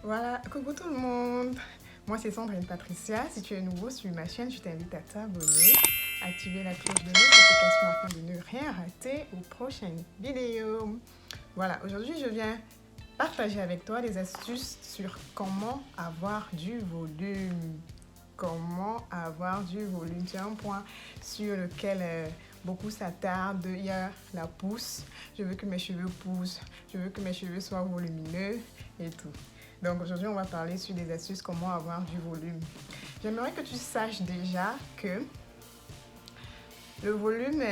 Voilà, coucou tout le monde. Moi c'est Sandrine Patricia. Si tu es nouveau sur ma chaîne, je t'invite à t'abonner, activer la cloche de notification afin de ne rien rater aux prochaines vidéos. Voilà, aujourd'hui je viens partager avec toi des astuces sur comment avoir du volume. Comment avoir du volume. C'est un point sur lequel beaucoup s'attardent. Il y a la pousse. Je veux que mes cheveux poussent. Je veux que mes cheveux soient volumineux et tout. Donc aujourd'hui, on va parler sur des astuces comment avoir du volume. J'aimerais que tu saches déjà que le volume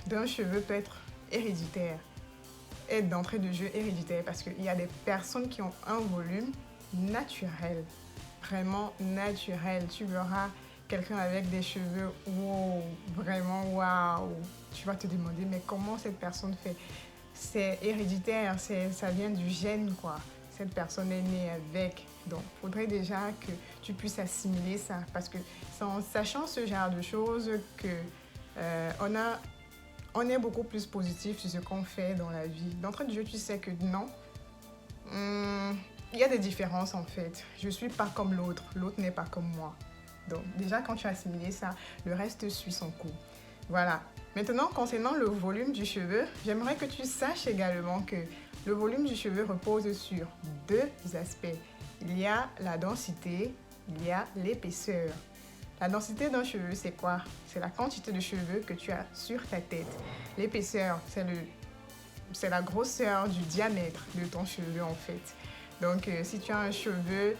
d'un cheveu peut être héréditaire, est d'entrée de jeu héréditaire parce qu'il y a des personnes qui ont un volume naturel, vraiment naturel. Tu verras quelqu'un avec des cheveux, wow, vraiment waouh. Tu vas te demander, mais comment cette personne fait? C'est héréditaire, ça vient du gène, quoi. Cette personne est née avec. Donc, il faudrait déjà que tu puisses assimiler ça. Parce que c'est en sachant ce genre de choses que on est beaucoup plus positif sur ce qu'on fait dans la vie. D'entrée de jeu, tu sais que non. Il y a des différences en fait. Je ne suis pas comme l'autre. L'autre n'est pas comme moi. Donc, déjà, quand tu as assimilé ça, le reste suit son cours. Voilà. Maintenant, concernant le volume du cheveu, j'aimerais que tu saches également que le volume du cheveu repose sur deux aspects. Il y a la densité, il y a l'épaisseur. La densité d'un cheveu, c'est quoi? C'est la quantité de cheveux que tu as sur ta tête. L'épaisseur, c'est la grosseur du diamètre de ton cheveu en fait. Donc, si tu as un cheveu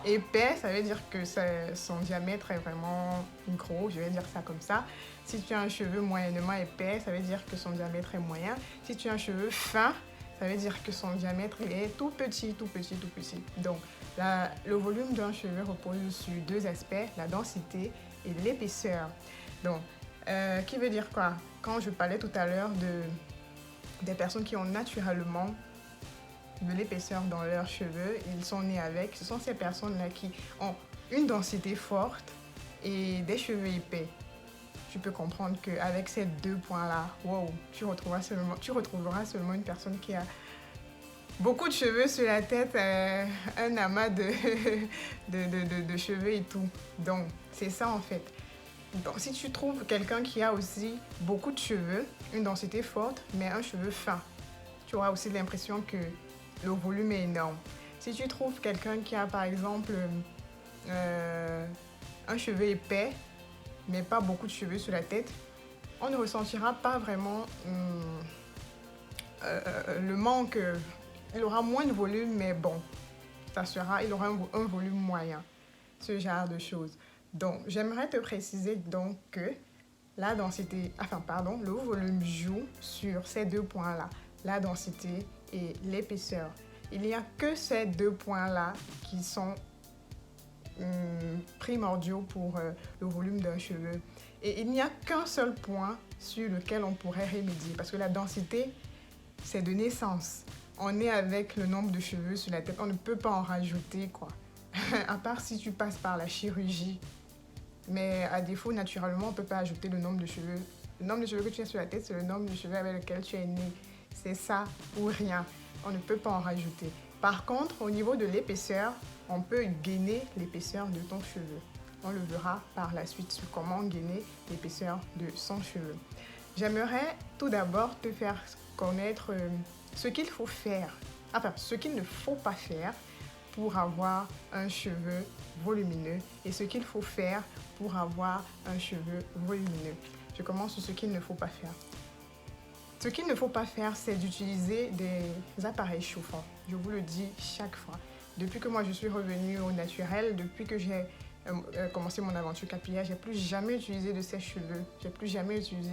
épais, ça veut dire que son diamètre est vraiment gros, je vais dire ça comme ça. Si tu as un cheveu moyennement épais, ça veut dire que son diamètre est moyen. Si tu as un cheveu fin, ça veut dire que son diamètre est tout petit, tout petit, tout petit. Donc, le volume d'un cheveu repose sur deux aspects, la densité et l'épaisseur. Donc, qui veut dire quoi? Quand je parlais tout à l'heure des personnes qui ont naturellement de l'épaisseur dans leurs cheveux, ils sont nés avec. Ce sont ces personnes-là qui ont une densité forte et des cheveux épais. Tu peux comprendre qu'avec ces deux points-là, wow, tu retrouveras seulement une personne qui a beaucoup de cheveux sur la tête, un amas de cheveux et tout. Donc, c'est ça en fait. Donc, si tu trouves quelqu'un qui a aussi beaucoup de cheveux, une densité forte, mais un cheveu fin, tu auras aussi l'impression que le volume est énorme. Si tu trouves quelqu'un qui a par exemple un cheveu épais, mais pas beaucoup de cheveux sur la tête, on ne ressentira pas vraiment le manque. Il aura moins de volume, mais bon, il aura un volume moyen. Ce genre de choses. Donc, j'aimerais te préciser donc que le volume joue sur ces deux points-là, la densité et l'épaisseur. Il n'y a que ces deux points-là qui sont primordiaux pour le volume d'un cheveu. Et il n'y a qu'un seul point sur lequel on pourrait remédier, parce que la densité, c'est de naissance. On est avec le nombre de cheveux sur la tête, on ne peut pas en rajouter, quoi. À part si tu passes par la chirurgie. Mais à défaut, naturellement, on ne peut pas ajouter le nombre de cheveux. Le nombre de cheveux que tu as sur la tête, c'est le nombre de cheveux avec lequel tu es né. C'est ça ou rien. On ne peut pas en rajouter. Par contre, au niveau de l'épaisseur, on peut gainer l'épaisseur de ton cheveu. On le verra par la suite sur comment gainer l'épaisseur de son cheveu. J'aimerais tout d'abord te faire connaître ce qu'il faut faire, ce qu'il ne faut pas faire pour avoir un cheveu volumineux et ce qu'il faut faire pour avoir un cheveu volumineux. Je commence sur ce qu'il ne faut pas faire. Ce qu'il ne faut pas faire, c'est d'utiliser des appareils chauffants. Je vous le dis chaque fois. Depuis que moi je suis revenue au naturel, depuis que j'ai commencé mon aventure capillaire, j'ai plus jamais utilisé de sèche-cheveux. J'ai plus jamais utilisé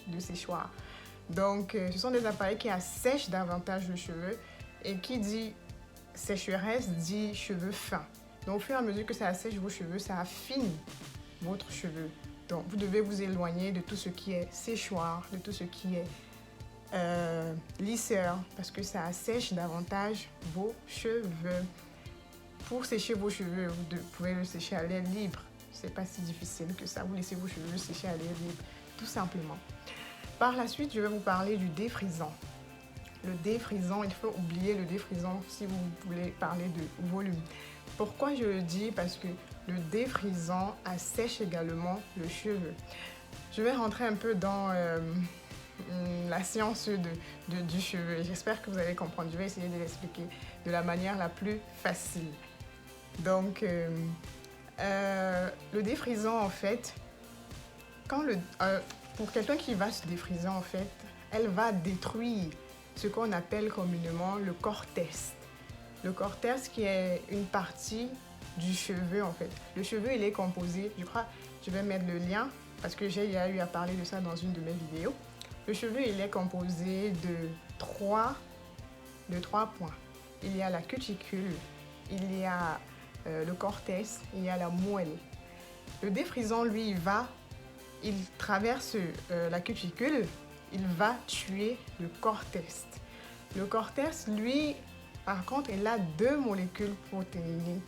de séchoir. Donc, ce sont des appareils qui assèchent davantage le cheveu et qui dit sécheresse dit cheveux fins. Donc, au fur et à mesure que ça assèche vos cheveux, ça affine votre cheveu. Donc, vous devez vous éloigner de tout ce qui est séchoir, de tout ce qui est lisseur, parce que ça assèche davantage vos cheveux. Pour sécher vos cheveux, vous pouvez le sécher à l'air libre. C'est pas si difficile que ça. Vous laissez vos cheveux sécher à l'air libre, tout simplement. Par la suite, je vais vous parler du défrisant. le défrisant, il faut oublier le défrisant si vous voulez parler de volume. Pourquoi je le dis? Parce que le défrisant assèche également le cheveu. Je vais rentrer un peu dans la science du cheveu. J'espère que vous allez comprendre. Je vais essayer de l'expliquer de la manière la plus facile. Donc, le défrisant, en fait, pour quelqu'un qui va se défriser, en fait, elle va détruire ce qu'on appelle communément le cortès. Le cortès qui est une partie du cheveu, en fait. Le cheveu, il est composé, je crois, je vais mettre le lien parce que j'ai eu à parler de ça dans une de mes vidéos. Le cheveu, il est composé de trois points. Il y a la cuticule, il y a le cortès, il y a la moelle. Le défrisant, lui, il traverse la cuticule, il va tuer le cortès. Le cortès, lui, par contre, il a deux molécules protéinées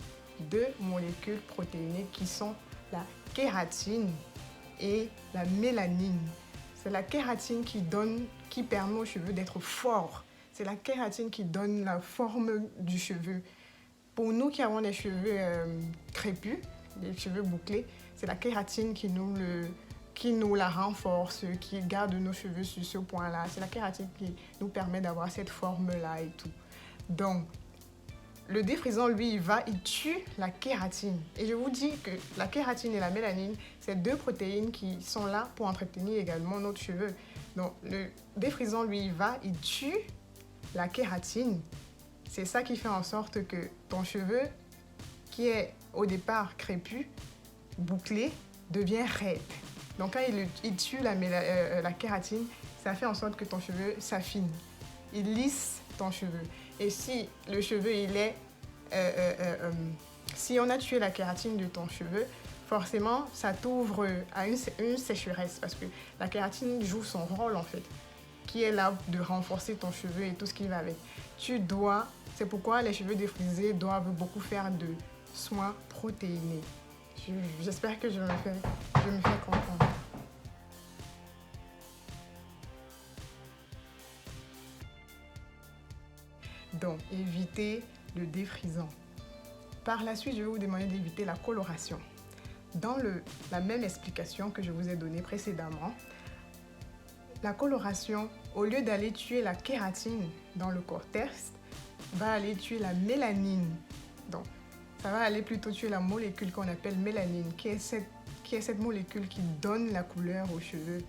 qui sont la kératine et la mélanine. C'est la kératine qui permet aux cheveux d'être forts. C'est la kératine qui donne la forme du cheveu. Pour nous qui avons les cheveux crépus, les cheveux bouclés, c'est la kératine qui nous la renforce, qui garde nos cheveux sur ce point-là. C'est la kératine qui nous permet d'avoir cette forme-là et tout. Donc, le défrisant, lui, il tue la kératine. Et je vous dis que la kératine et la mélanine, c'est deux protéines qui sont là pour entretenir également notre cheveu. Donc, le défrisant, lui, il tue la kératine. C'est ça qui fait en sorte que ton cheveu, qui est au départ crépus, bouclé, devient raide. Donc, quand il tue la kératine, ça fait en sorte que ton cheveu s'affine. Il lisse ton cheveu. Et si le cheveu, si on a tué la kératine de ton cheveu, forcément, ça t'ouvre à une sécheresse. Parce que la kératine joue son rôle, en fait, qui est là de renforcer ton cheveu et tout ce qui va avec. C'est pourquoi les cheveux défrisés doivent beaucoup faire de soins protéinés. J'espère que je me fais comprendre. Donc, évitez le défrisant. Par la suite, je vais vous demander d'éviter la coloration. Dans la même explication que je vous ai donnée précédemment, la coloration, au lieu d'aller tuer la kératine dans le cortès, va aller tuer la mélanine. Donc, ça va aller plutôt tuer la molécule qu'on appelle mélanine, qui est cette molécule qui donne la couleur aux cheveux.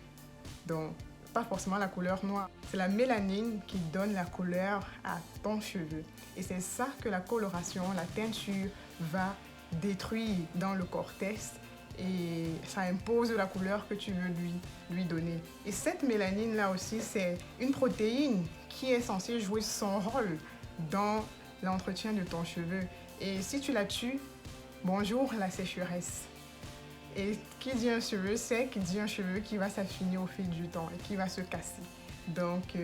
Donc, pas forcément la couleur noire. C'est la mélanine qui donne la couleur à ton cheveu. Et c'est ça que la coloration, la teinture, va détruire dans le cortès. Et ça impose la couleur que tu veux lui donner. Et cette mélanine-là aussi, c'est une protéine qui est censée jouer son rôle dans l'entretien de ton cheveu. Et si tu la tues, bonjour la sécheresse. Et qui dit un cheveu sec, dit un cheveu qui va s'affiner au fil du temps et qui va se casser. Donc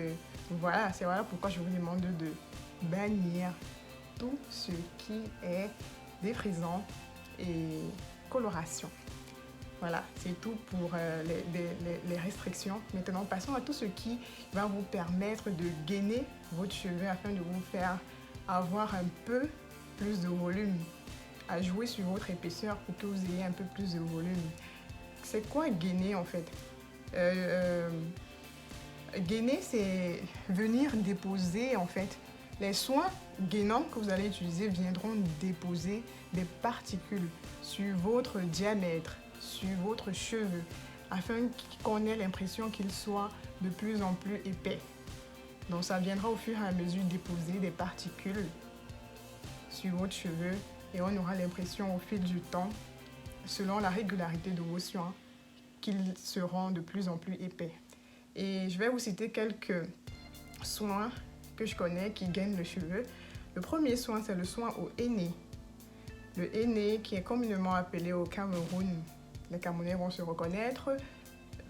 voilà, c'est pourquoi je vous demande de bannir tout ce qui est défrisant et coloration. Voilà, c'est tout pour les restrictions. Maintenant, passons à tout ce qui va vous permettre de gainer votre cheveu afin de vous faire avoir un peu plus de volume, à jouer sur votre épaisseur pour que vous ayez un peu plus de volume. C'est quoi gainer en fait? Gainer, c'est venir déposer en fait. Les soins gainants que vous allez utiliser viendront déposer des particules sur votre diamètre, sur votre cheveu, afin qu'on ait l'impression qu'il soit de plus en plus épais. Donc ça viendra au fur et à mesure déposer des particules sur votre cheveu et on aura l'impression au fil du temps, selon la régularité de vos soins, qu'ils seront de plus en plus épais. Et je vais vous citer quelques soins que je connais qui gagnent le cheveu. Le premier soin, c'est le soin au henné. Le henné qui est communément appelé au Cameroun, les Camerounais vont se reconnaître,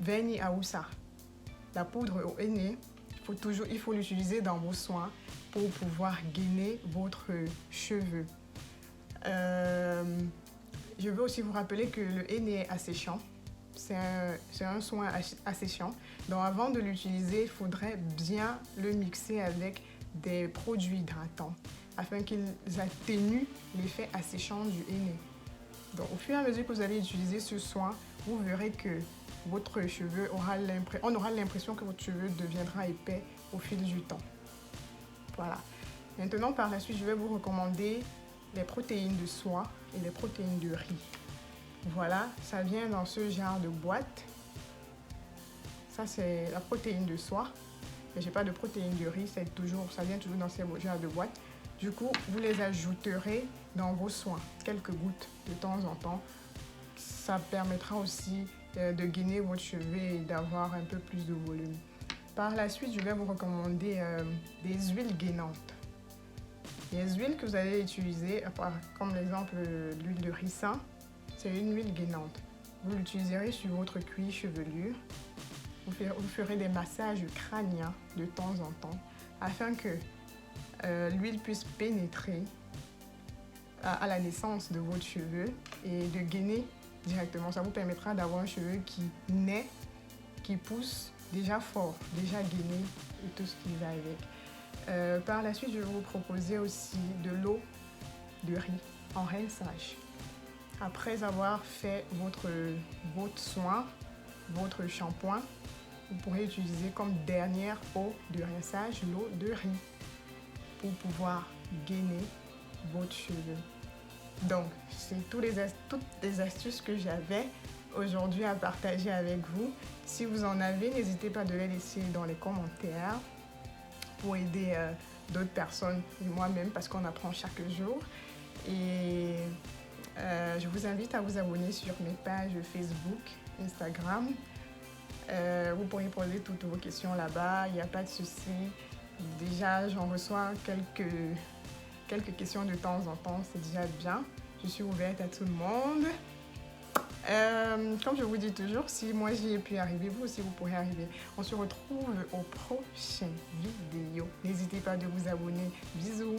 Veni Aoussa. La poudre au henné, il faut l'utiliser dans vos soins pour pouvoir gainer votre cheveu. Je veux aussi vous rappeler que le henné est asséchant. c'est un soin asséchant. Donc avant de l'utiliser, il faudrait bien le mixer avec des produits hydratants afin qu'ils atténuent l'effet asséchant du henné. Donc au fur et à mesure que vous allez utiliser ce soin, vous verrez que votre cheveu on aura l'impression que votre cheveu deviendra épais au fil du temps. Voilà. Maintenant, par la suite, je vais vous recommander les protéines de soie et les protéines de riz. Voilà, ça vient dans ce genre de boîte. Ça, c'est la protéine de soie. Mais je n'ai pas de protéines de riz, ça vient toujours dans ces genres de boîte. Du coup, vous les ajouterez dans vos soins, quelques gouttes de temps en temps. Ça permettra aussi de gainer votre cheveu et d'avoir un peu plus de volume. Par la suite, je vais vous recommander des huiles gainantes. Les huiles que vous allez utiliser, comme l'exemple l'huile de ricin, c'est une huile gainante. Vous l'utiliserez sur votre cuir chevelu. Vous ferez des massages crâniens de temps en temps afin que l'huile puisse pénétrer à la naissance de votre cheveu et de gainer directement. Ça vous permettra d'avoir un cheveu qui naît, qui pousse déjà fort, déjà gainé et tout ce qui va avec. Par la suite, je vais vous proposer aussi de l'eau de riz en rinçage. Après avoir fait votre soin, votre shampoing, vous pourrez utiliser comme dernière eau de rinçage l'eau de riz pour pouvoir gainer votre cheveu. Donc, c'est toutes les astuces que j'avais aujourd'hui à partager avec vous. Si vous en avez, n'hésitez pas de les laisser dans les commentaires pour aider d'autres personnes et moi-même parce qu'on apprend chaque jour. Et je vous invite à vous abonner sur mes pages Facebook, Instagram. Vous pourrez poser toutes vos questions là-bas, il n'y a pas de souci. Déjà, j'en reçois quelques questions de temps en temps, c'est déjà bien. Je suis ouverte à tout le monde. Comme je vous dis toujours, si moi j'y ai pu arriver, vous aussi vous pourrez arriver. On se retrouve aux prochaines vidéos. N'hésitez pas de vous abonner. Bisous.